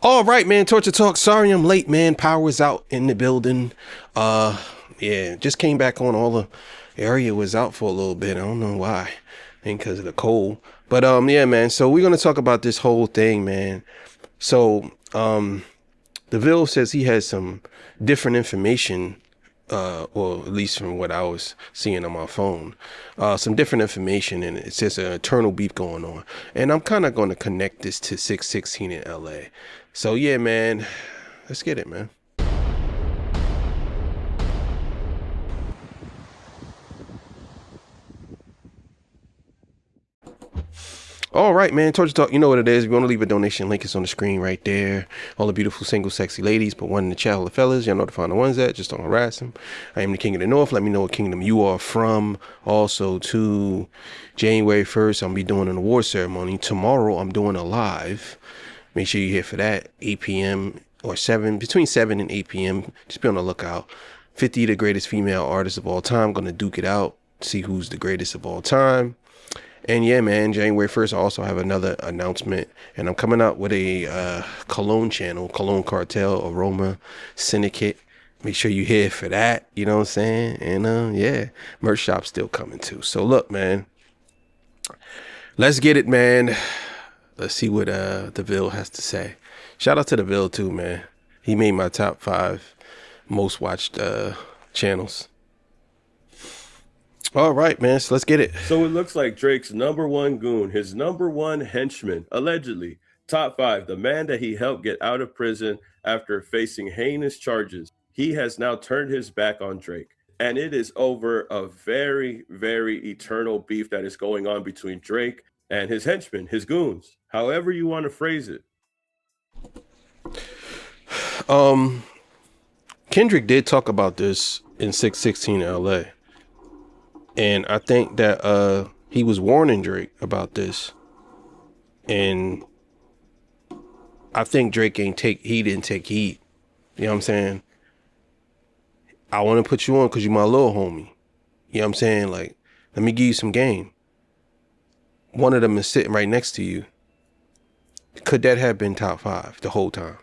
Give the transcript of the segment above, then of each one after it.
All right, man. Torture Talk. Sorry I'm late, man. Power's out in the building. Yeah, just came back on. All the area was out for a little bit. I don't know why. I think because of the cold. But yeah, man. So we're gonna talk about this whole thing, man. So DeVille says he has some different information, or at least from what I was seeing on my phone, some different information, and it says an eternal beef going on. And I'm kind of going to connect this to 616 in LA. So yeah, man, let's get it, man. All right, man. Torture Talk, you know what it is. If you want to leave a donation, link is on the screen right there. All the beautiful, single, sexy ladies, put one in the chat. All the fellas, y'all know to find the ones that. Just don't harass them. I am the King of the North. Let me know what kingdom you are from. Also, to January 1st, I'll be doing an award ceremony. Tomorrow, I'm doing a live. Make sure you're here for that. 8 p.m. or 7, between 7 and 8 p.m. Just be on the lookout. 50 the greatest female artists of all time. Gonna duke it out. See who's the greatest of all time. And yeah, man, January 1st, I also have another announcement. And I'm coming out with a cologne channel, Cologne Cartel, Aroma Syndicate. Make sure you're here for that. You know what I'm saying? And yeah, merch shop's still coming too. So look, man, let's get it, man. Let's see what DeVille has to say. Shout out to DeVille too, man. He made my top 5 most watched channels. All right, man. So let's get it. So it looks like Drake's number one goon, his number one henchman, allegedly, Top 5, the man that he helped get out of prison after facing heinous charges. He has now turned his back on Drake. And it is over a very, very eternal beef that is going on between Drake and his henchmen, his goons, however you want to phrase it. Kendrick did talk about this in 616 LA. And I think that he was warning Drake about this. And I think Drake didn't take heed. You know what I'm saying? I want to put you on because you're my little homie. You know what I'm saying? Like, let me give you some game. One of them is sitting right next to you. Could that have been top 5 the whole time?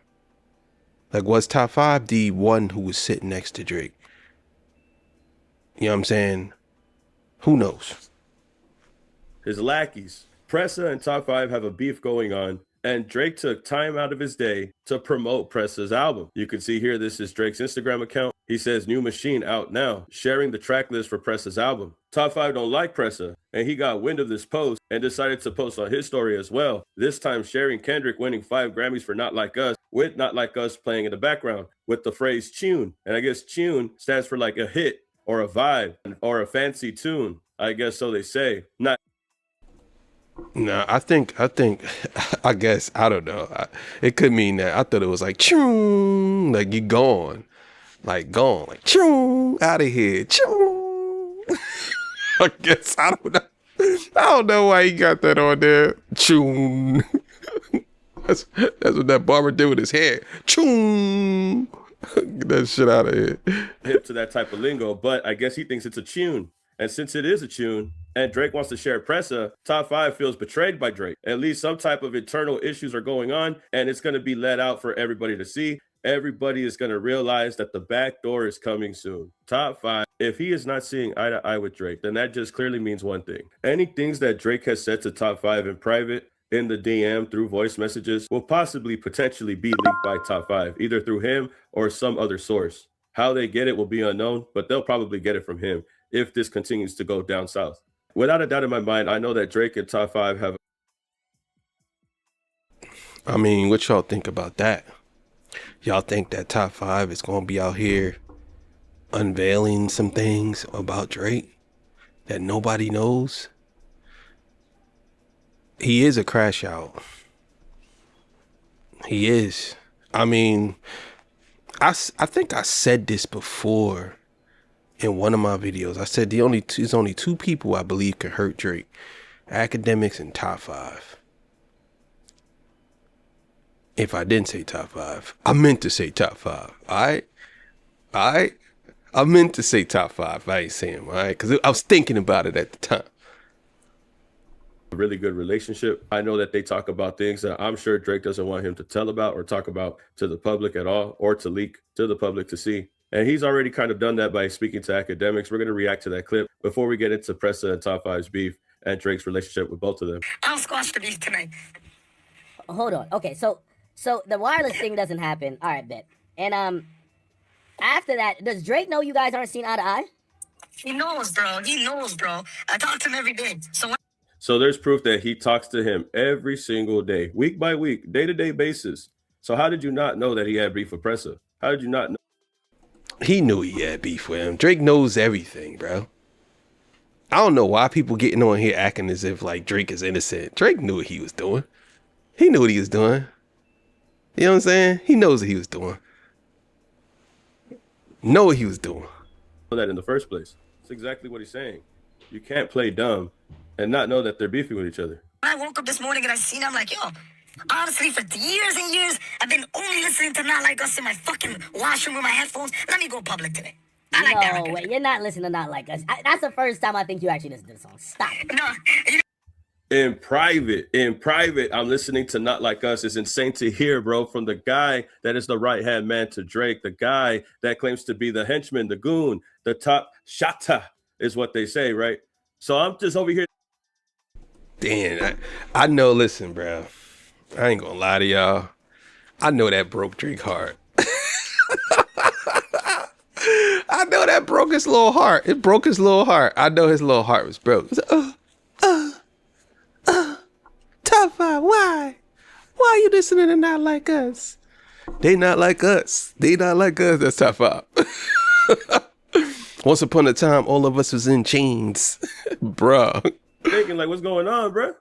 Like, was top 5 the one who was sitting next to Drake? You know what I'm saying? Who knows? His lackeys, Pressa and Top 5 have a beef going on, and Drake took time out of his day to promote Pressa's album. You can see here, this is Drake's Instagram account. He says, "New machine out now," sharing the track list for Pressa's album. Top 5 don't like Pressa, and he got wind of this post and decided to post on his story as well, this time sharing Kendrick winning 5 Grammys for Not Like Us, with Not Like Us playing in the background, with the phrase tune. And I guess tune stands for like a hit, or a vibe, or a fancy tune. I guess so they say. Not. Nah, I think, I guess, I don't know. It could mean that. I thought it was like, choo, like you gone. Like gone. Like, choo, out of here. Choo. I guess, I don't know. I don't know why he got that on there. Choo. That's what that barber did with his hair. Choo. Get that shit out of here. Hip to that type of lingo, but I guess he thinks it's a tune. And since it is a tune, and Drake wants to share Pressa, Top 5 feels betrayed by Drake. At least some type of internal issues are going on, and it's going to be let out for everybody to see. Everybody is going to realize that the back door is coming soon. Top 5, if he is not seeing eye to eye with Drake, then that just clearly means one thing. Any things that Drake has said to Top 5 in private, in the DM, through voice messages, will potentially be leaked by Top 5, either through him or some other source. How they get it will be unknown, but they'll probably get it from him if this continues to go down south. Without a doubt in my mind, I know that Drake and Top 5 have... I mean, what y'all think about that? Y'all think that Top 5 is going to be out here unveiling some things about Drake that nobody knows? He is a crash out. He is. I mean, I think I said this before in one of my videos. I said there's only 2 people I believe can hurt Drake: Academics and Top 5. If I didn't say Top 5, I meant to say Top 5. All right. I meant to say Top 5. I ain't saying, all right, because I was thinking about it at the time. a really good relationship. I know that they talk about things that I'm sure Drake doesn't want him to tell about or talk about to the public at all, or to leak to the public to see. And he's already kind of done that by speaking to academics. We're going to react to that clip before we get into Pressa and Top 5's beef and Drake's relationship with both of them. I'll squash the beef tonight. Hold on. Okay, so the wireless thing doesn't happen. All right, bet. And after that, does Drake know you guys aren't seen eye to eye? He knows, bro. He knows, bro. I talk to him every day. So there's proof that he talks to him every single day, week by week, day-to-day basis. So how did you not know that he had beef with Pressa? How did you not know? He knew he had beef with him. Drake knows everything, bro. I don't know why people getting on here acting as if like Drake is innocent. Drake knew what he was doing. He knew what he was doing. You know what I'm saying? He knows what he was doing. Know what he was doing. That in the first place. That's exactly what he's saying. You can't play dumb and not know that they're beefing with each other. I woke up this morning and I seen him, I'm like, yo, honestly, for years and years, I've been only listening to Not Like Us in my fucking washroom with my headphones. Let me go public today. I like that record. Wait, you're not listening to Not Like Us. That's the first time I think you actually listen to the song. Stop. No. In private, I'm listening to Not Like Us. It's insane to hear, bro, from the guy that is the right-hand man to Drake, the guy that claims to be the henchman, the goon, the top shatta is what they say, right? So I'm just over here. Damn, I know, listen, bro. I ain't gonna lie to y'all. I know that broke Drake heart. I know that broke his little heart. It broke his little heart. I know his little heart was broke. It was like, Top 5, why? Why are you listening to Not Like Us? They not like us. They not like us. That's Top 5. Once upon a time, all of us was in chains. Bruh. Thinking like, what's going on, bro?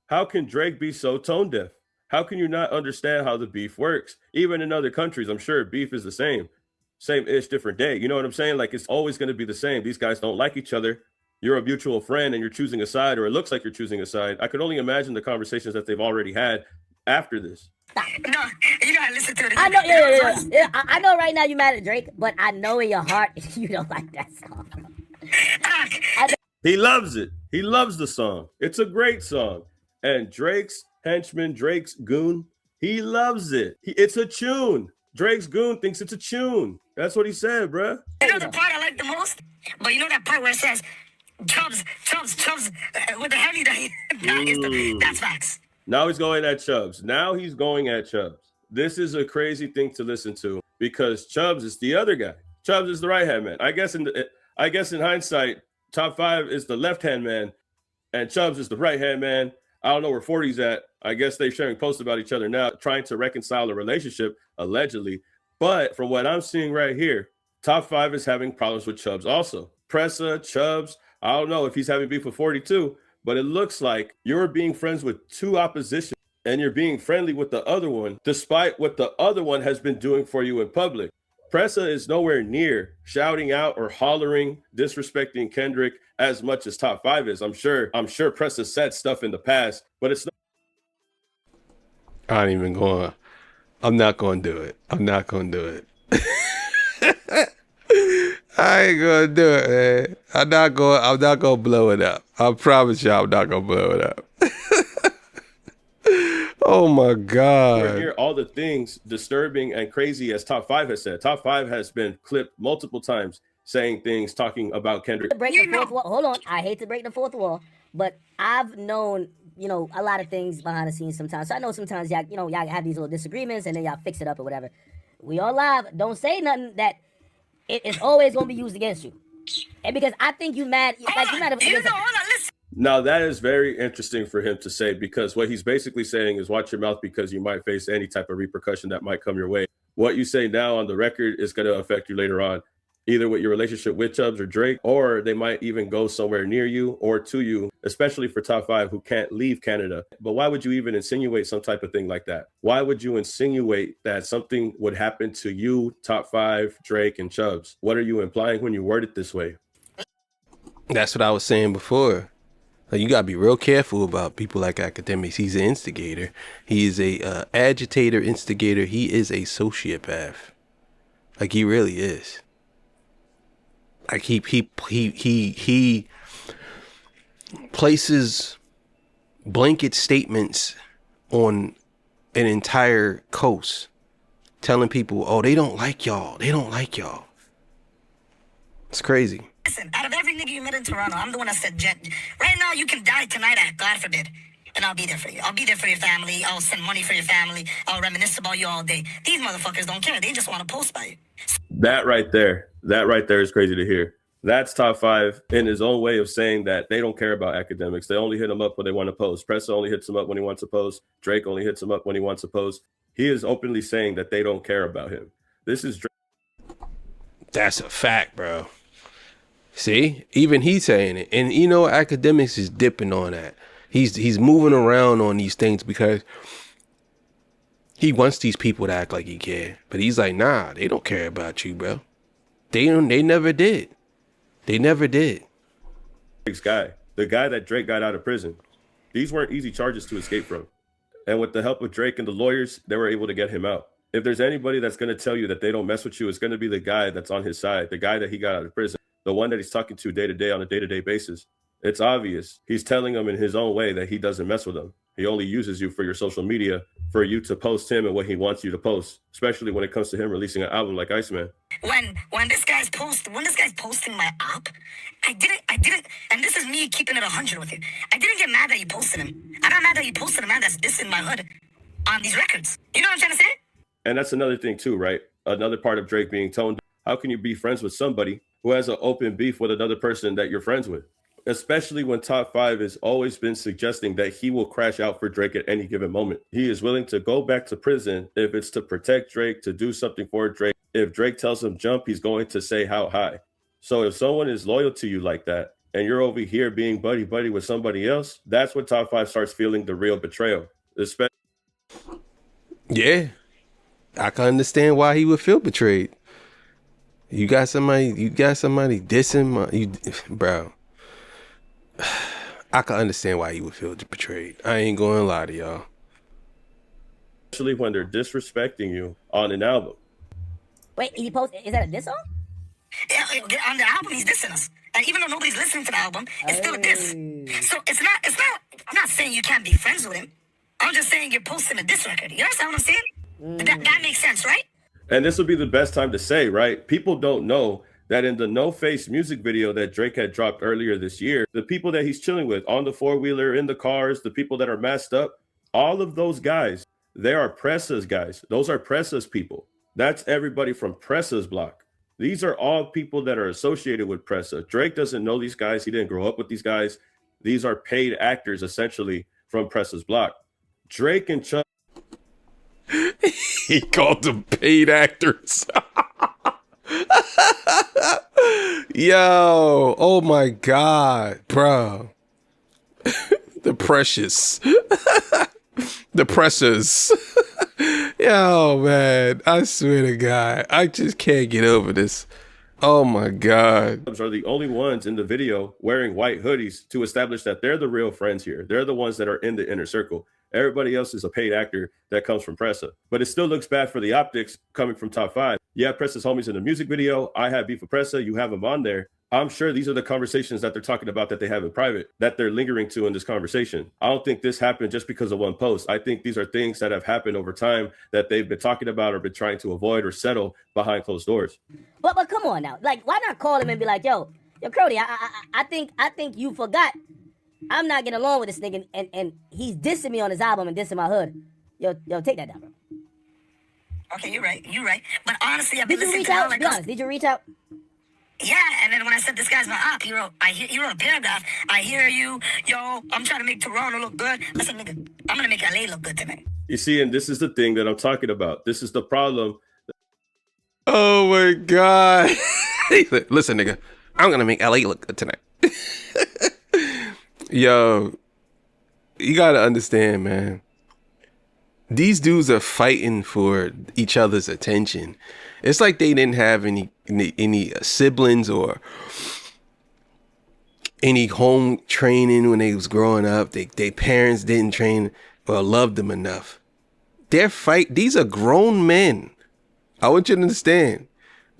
How can Drake be so tone deaf? How can you not understand how the beef works? Even in other countries, I'm sure beef is the same. Same-ish, different day. You know what I'm saying? Like, it's always going to be the same. These guys don't like each other. You're a mutual friend and you're choosing a side, or it looks like you're choosing a side. I could only imagine the conversations that they've already had after this. No, you gotta listen to it. I know, yeah. I know right now you mad at Drake, but I know in your heart you don't like that song. He loves it. He loves the song. It's a great song. And Drake's henchman, Drake's goon, he loves it. It's a tune. Drake's goon thinks it's a tune. That's what he said, bruh. You know the part I like the most? But you know that part where it says, Chubbs, with the heavy that's facts. Now he's going at Chubbs. This is a crazy thing to listen to because Chubbs is the other guy. Chubbs is the right-hand man. I guess in hindsight, Top 5 is the left-hand man and Chubbs is the right-hand man. I don't know where 40's at. I guess they're sharing posts about each other now, trying to reconcile a relationship, allegedly. But from what I'm seeing right here, Top 5 is having problems with Chubbs also. Pressa, Chubbs, I don't know if he's having beef with 42, but it looks like you're being friends with two opposition and you're being friendly with the other one, despite what the other one has been doing for you in public. Pressa is nowhere near shouting out or hollering, disrespecting Kendrick as much as Top 5 is. I'm sure Pressa said stuff in the past, but it's not. I'm not going to do it. I ain't gonna do it, man. I'm not gonna blow it up. I promise y'all I'm not gonna blow it up. Oh my God. We're hear all the things disturbing and crazy as Top 5 has said. Top 5 has been clipped multiple times saying things talking about Kendrick. Hold on. I hate to break the fourth wall, but I've known, a lot of things behind the scenes sometimes. So I know sometimes y'all have these little disagreements and then y'all fix it up or whatever. We all live. Don't say nothing that it's always gonna be used against you. And because I think you mad against Now that is very interesting for him to say, because what he's basically saying is watch your mouth because you might face any type of repercussion that might come your way. What you say now on the record is going to affect you later on, either with your relationship with Chubbs or Drake, or they might even go somewhere near you or to you, especially for Top 5 who can't leave Canada. But why would you even insinuate some type of thing like that? Why would you insinuate that something would happen to you, Top 5, Drake, and Chubbs? What are you implying when you word it this way? That's what I was saying before. Like, you gotta be real careful about people like academics. He's an instigator. He is a agitator, instigator. He is a sociopath. Like, he really is. Like, he places blanket statements on an entire coast, telling people, oh, they don't like y'all. They don't like y'all. It's crazy. Listen, out of every nigga you met in Toronto, I'm the one that said, right now you can die tonight, God forbid, and I'll be there for you. I'll be there for your family. I'll send money for your family. I'll reminisce about you all day. These motherfuckers don't care. They just want to post by you. That right there is crazy to hear. That's Top 5 in his own way of saying that they don't care about academics. They only hit him up when they want to post. Pressa only hits him up when he wants to post. Drake only hits him up when he wants to post. He is openly saying that they don't care about him. This is Drake. That's a fact, bro. See, even he's saying it. And you know, academics is dipping on that. He's moving around on these things because he wants these people to act like he care. But he's like, nah, they don't care about you, bro. They never did. They never did. Drake's guy, the guy that Drake got out of prison. These weren't easy charges to escape from. And with the help of Drake and the lawyers, they were able to get him out. If there's anybody that's going to tell you that they don't mess with you, it's going to be the guy that's on his side, the guy that he got out of prison, the one that he's talking to day to day on a day-to-day basis. It's obvious. He's telling them in his own way that he doesn't mess with them. He only uses you for your social media for you to post him and what he wants you to post, especially when it comes to him releasing an album like Iceman. When this guy's posting my op, I didn't, and this is me keeping it 100 with you. I didn't get mad that you posted him. I got mad that you posted a man that's dissing my hood on these records. You know what I'm trying to say? And that's another thing too, right? Another part of Drake being toned. How can you be friends with somebody who has an open beef with another person that you're friends with? Especially when Top 5 has always been suggesting that he will crash out for Drake at any given moment. He is willing to go back to prison if it's to protect Drake, to do something for Drake. If Drake tells him jump, he's going to say how high. So if someone is loyal to you like that, and you're over here being buddy-buddy with somebody else, that's when Top 5 starts feeling the real betrayal. Yeah. I can understand why he would feel betrayed. You got somebody dissing bro. I can understand why he would feel betrayed. I ain't going to lie to y'all. Especially when they're disrespecting you on an album. Wait, is that a diss song? Yeah, on the album, he's dissing us. And even though nobody's listening to the album, it's still a diss. So it's not, I'm not saying you can't be friends with him. I'm just saying you're posting a diss record. You understand what I'm saying? That makes sense, right? And this would be the best time to say, right? People don't know that in the No Face music video that Drake had dropped earlier this year, the people that he's chilling with on the four-wheeler, in the cars, the people that are masked up, all of those guys, they are Pressa's guys. Those are Pressa's people. That's everybody from Pressa's block. These are all people that are associated with Pressa. Drake doesn't know these guys. He didn't grow up with these guys. These are paid actors, essentially, from Pressa's block. Drake and Chuck. He called them paid actors. Yo, oh my God, bro. The precious. The pressures. Yo, man, I swear to God, I just can't get over this. Oh my God. Are the only ones in the video wearing white hoodies to establish that they're the real friends here. They're the ones that are in the inner circle. Everybody else is a paid actor that comes from Pressa. But it still looks bad for the optics coming from Top 5. Yeah, Pressa's homies in the music video. I have beef with Pressa. You have them on there. I'm sure these are the conversations that they're talking about that they have in private, that they're lingering to in this conversation. I don't think this happened just because of one post. I think these are things that have happened over time that they've been talking about or been trying to avoid or settle behind closed doors. But come on now. Like, why not call him and be like, yo, Crody, I think you forgot. I'm not getting along with this nigga, and he's dissing me on his album and dissing my hood. Yo, take that down, bro. Okay, you're right. But honestly, I've been Did you listening reach to out? like Be honest, did you reach out? Yeah, and then when I said this guy's my op, he wrote a paragraph. I hear you, yo. I'm trying to make Toronto look good. I said, nigga, I'm gonna make LA look good tonight. You see, and this is the thing that I'm talking about. This is the problem. Oh my God. Listen, nigga, I'm gonna make LA look good tonight. Yo, you gotta understand, man. These dudes are fighting for each other's attention. It's like they didn't have any siblings or any home training when they was growing up. Their parents didn't train or love them enough. These are grown men. I want you to understand.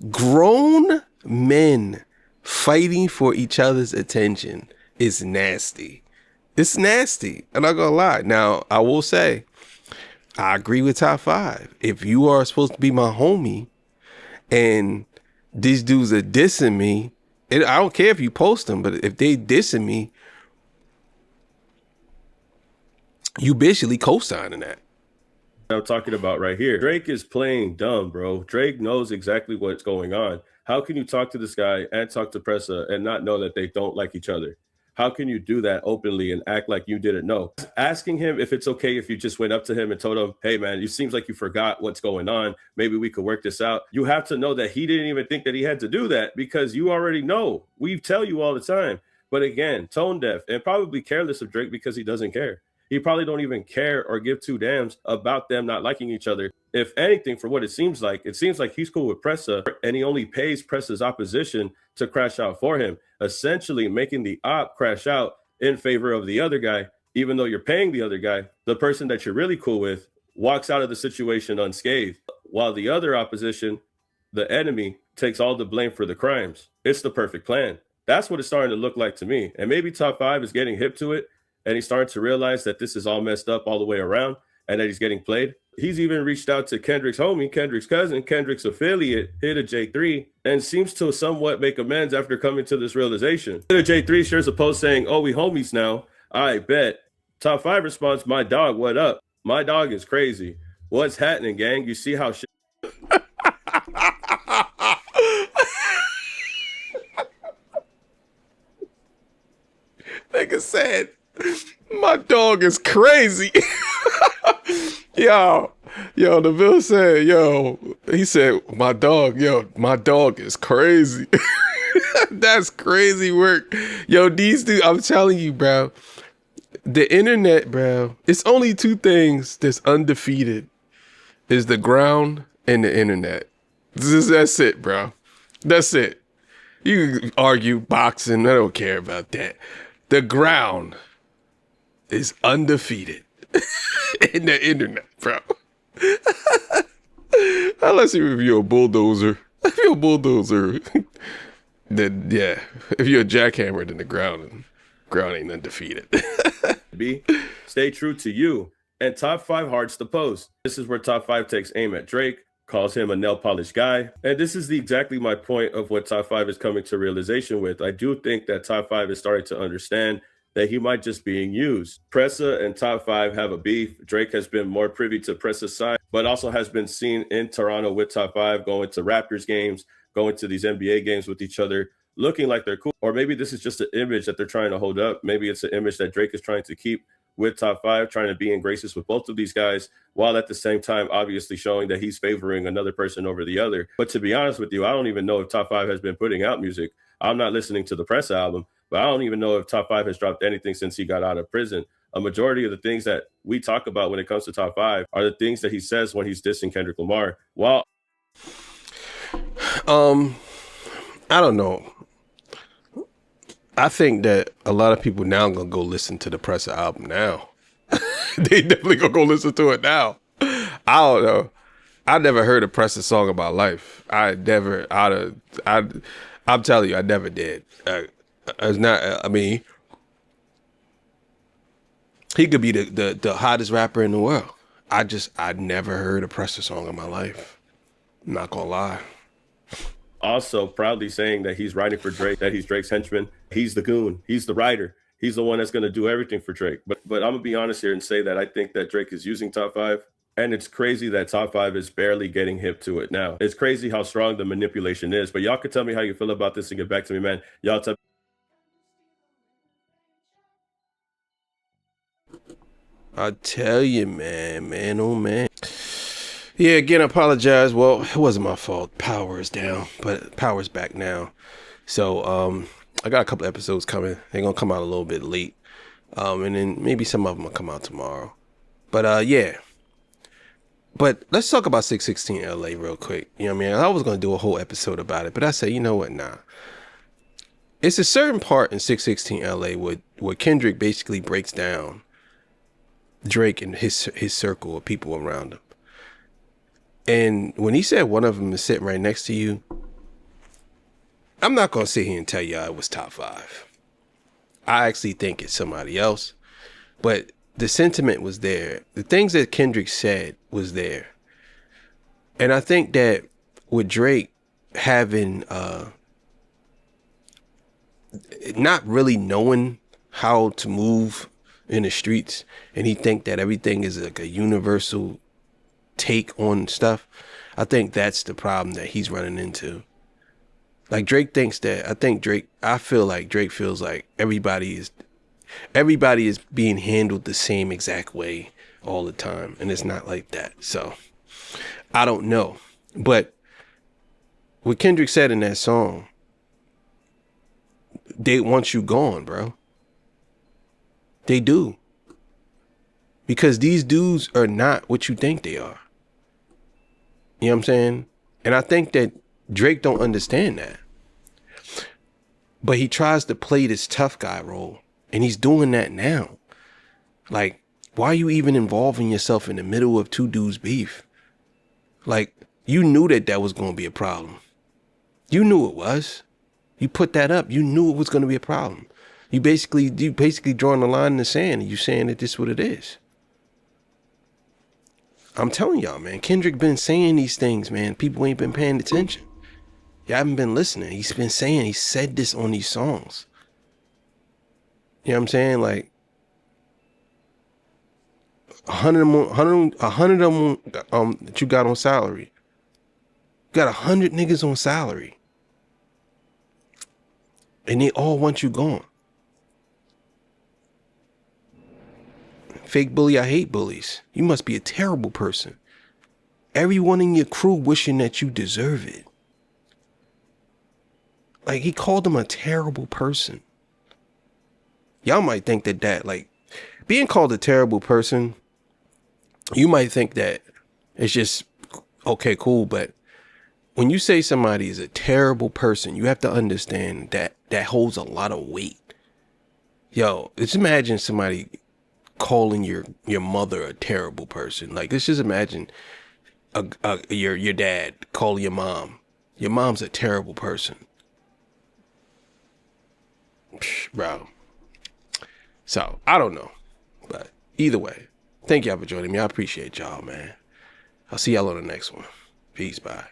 Grown men fighting for each other's attention is nasty. It's nasty. I'm not gonna lie. Now, I will say, I agree with Top 5. If you are supposed to be my homie and these dudes are dissing me, I don't care if you post them, but if they dissing me, you basically co-signing that. I'm talking about right here. Drake is playing dumb, bro. Drake knows exactly what's going on. How can you talk to this guy and talk to Pressa and not know that they don't like each other? How can you do that openly and act like you didn't know? Asking him if it's okay if you just went up to him and told him, hey, man, it seems like you forgot what's going on. Maybe we could work this out. You have to know that he didn't even think that he had to do that because you already know. We tell you all the time. But again, tone deaf and probably careless of Drake because he doesn't care. He probably don't even care or give two damns about them not liking each other. If anything, for what it seems like he's cool with Pressa and he only pays Pressa's opposition to crash out for him, essentially making the op crash out in favor of the other guy. Even though you're paying the other guy, the person that you're really cool with walks out of the situation unscathed, while the other opposition, the enemy, takes all the blame for the crimes. It's the perfect plan. That's what it's starting to look like to me. And maybe Top 5 is getting hip to it. And he's starting to realize that this is all messed up all the way around and that he's getting played. He's even reached out to Kendrick's homie, Kendrick's cousin, Kendrick's affiliate, Hit a J3, and seems to somewhat make amends after coming to this realization. Hit a J3 shares a post saying, oh, we homies now. I bet. Top 5 responds, my dog, what up? My dog is crazy. What's happening, gang? You see how shit... Nigga said, my dog is crazy. yo, the Bill said, he said, my dog is crazy. That's crazy work. Yo, these dudes, I'm telling you, bro, the internet, bro, it's only two things that's undefeated. Is the ground and the internet. That's it, bro. That's it. You can argue boxing, I don't care about that. The ground is undefeated in the internet, bro. Unless if you're a bulldozer. If you're a bulldozer, then yeah. If you're a jackhammer, then the ground ain't undefeated. B, stay true to you. And Top 5 hearts the post. This is where Top 5 takes aim at Drake, calls him a nail polish guy. And this is exactly my point of what Top 5 is coming to realization with. I do think that Top 5 is starting to understand that he might just being used. Pressa and Top 5 have a beef. Drake has been more privy to Pressa's side, but also has been seen in Toronto with Top 5, going to Raptors games, going to these NBA games with each other, looking like they're cool. Or maybe this is just an image that they're trying to hold up. Maybe it's an image that Drake is trying to keep with Top 5, trying to be in graces with both of these guys, while at the same time obviously showing that he's favoring another person over the other. But to be honest with you, I don't even know if Top 5 has been putting out music. I'm not listening to the Pressa album, but I don't even know if Top 5 has dropped anything since he got out of prison. A majority of the things that we talk about when it comes to Top 5 are the things that he says when he's dissing Kendrick Lamar. While I don't know. I think that a lot of people now gonna go listen to the Pressa album now. They definitely gonna go listen to it now. I don't know. I never heard a Pressa song in my life. I'm telling you, I never did. It's not. I mean, he could be the hottest rapper in the world. I never heard a Pressa song in my life. I'm not gonna lie. Also proudly saying that he's writing for Drake, that he's Drake's henchman. He's the goon. He's the writer. He's the one that's going to do everything for Drake. But I'm going to be honest here and say that I think that Drake is using Top 5. And it's crazy that Top 5 is barely getting hip to it now. It's crazy how strong the manipulation is. But y'all can tell me how you feel about this and get back to me, man. Y'all tell I tell you, man, oh man. Yeah, again, I apologize. Well, it wasn't my fault. Power is down, but power's back now. So, I got a couple episodes coming. They're gonna come out a little bit late. And then maybe some of them will come out tomorrow. But, yeah. But let's talk about 616 LA real quick. You know what I mean? I was gonna do a whole episode about it, but I said, you know what? Nah. It's a certain part in 616 LA where Kendrick basically breaks down Drake and his circle of people around him. And when he said one of them is sitting right next to you, I'm not going to sit here and tell y'all it was Top 5. I actually think it's somebody else. But the sentiment was there. The things that Kendrick said was there. And I think that with Drake having not really knowing how to move in the streets, and he think that everything is like a universal take on stuff, I think that's the problem that he's running into. Like Drake thinks that, I feel like Drake feels like everybody is being handled the same exact way all the time, and it's not like that. So I don't know. But what Kendrick said in that song, they want you gone, bro. They do. Because these dudes are not what you think they are. You know what I'm saying? And I think that Drake don't understand that. But he tries to play this tough guy role. And he's doing that now. Like, why are you even involving yourself in the middle of two dudes' beef? Like, you knew that was going to be a problem. You knew it was. You put that up. You knew it was going to be a problem. You basically drawing the line in the sand and you saying that this is what it is. I'm telling y'all, man, Kendrick been saying these things, man. People ain't been paying attention. Y'all haven't been listening. He said this on these songs. You know what I'm saying? Like, 100 of them that you got on salary. You got 100 niggas on salary. And they all want you gone. Fake bully, I hate bullies. You must be a terrible person. Everyone in your crew wishing that you deserve it. Like, he called him a terrible person. Y'all might think that like, being called a terrible person, you might think that it's just, okay, cool. But when you say somebody is a terrible person, you have to understand that holds a lot of weight. Yo, just imagine somebody calling your mother a terrible person. Like, let's just imagine your dad calling your mom. Your mom's a terrible person. Psh, bro. So, I don't know. But either way, thank y'all for joining me. I appreciate y'all, man. I'll see y'all on the next one. Peace, bye.